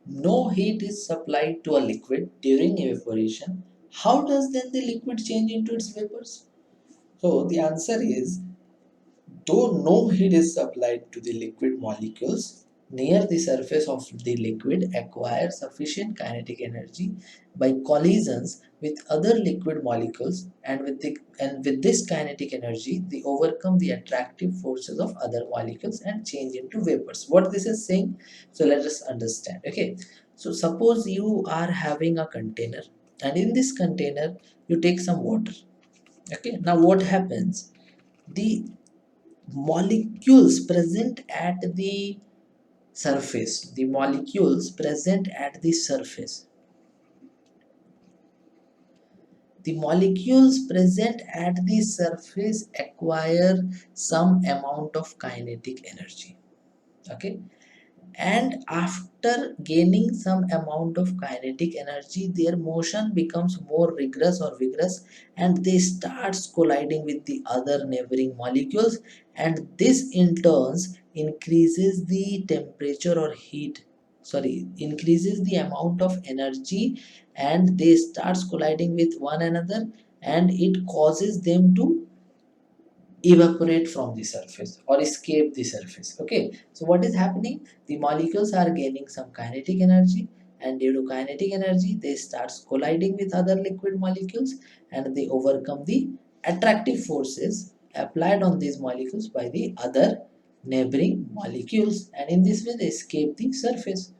no heat is supplied to a liquid during evaporation, how does then the liquid change into its vapors? So the answer is, though no heat is supplied to the liquid molecules, near the surface of the liquid acquire sufficient kinetic energy by collisions with other liquid molecules, and with this kinetic energy they overcome the attractive forces of other molecules and change into vapors. What this is saying? So let us understand. Okay. So suppose you are having a container, and in this container you take some water. Okay. Now what happens? The molecules present at the surface, the molecules present at the surface acquire some amount of kinetic energy. Okay. And after gaining some amount of kinetic energy, their motion becomes more vigorous, and they starts colliding with the other neighboring molecules, and this in turns increases the temperature or heat, sorry, increases the amount of energy, and they starts colliding with one another, and it causes them to evaporate from the surface or escape the surface. Okay, so what is happening? The molecules are gaining some kinetic energy, and due to kinetic energy they starts colliding with other liquid molecules, and they overcome the attractive forces applied on these molecules by the other neighboring molecules, and in this way they escape the surface.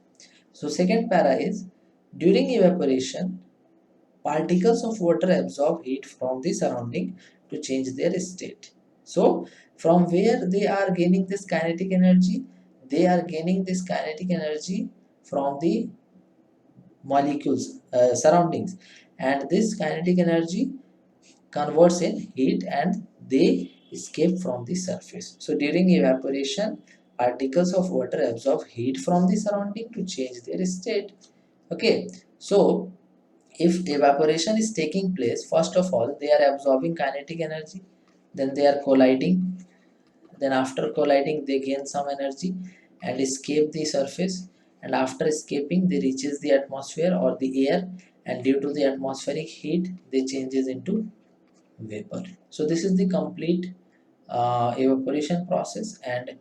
So second para is, during evaporation particles of water absorb heat from the surrounding to change their state. So, from where they are gaining this kinetic energy? They are gaining this kinetic energy from the molecules surroundings, and this kinetic energy converts in heat, and they escape from the surface. So, during evaporation, particles of water absorb heat from the surrounding to change their state. Okay, so if evaporation is taking place, first of all they are absorbing kinetic energy, then they are colliding, then after colliding they gain some energy and escape the surface, and after escaping they reaches the atmosphere or the air, and due to the atmospheric heat they changes into vapor. So this is the complete evaporation process, and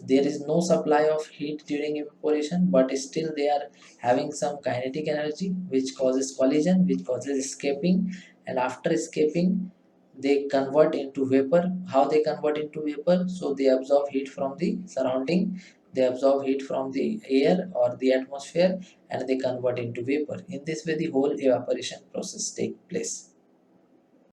there is no supply of heat during evaporation, but still they are having some kinetic energy which causes collision, which causes escaping, and after escaping they convert into vapor. How they convert into vapor? So they absorb heat from the surrounding, they absorb heat from the air or the atmosphere, and they convert into vapor. In this way the whole evaporation process take place.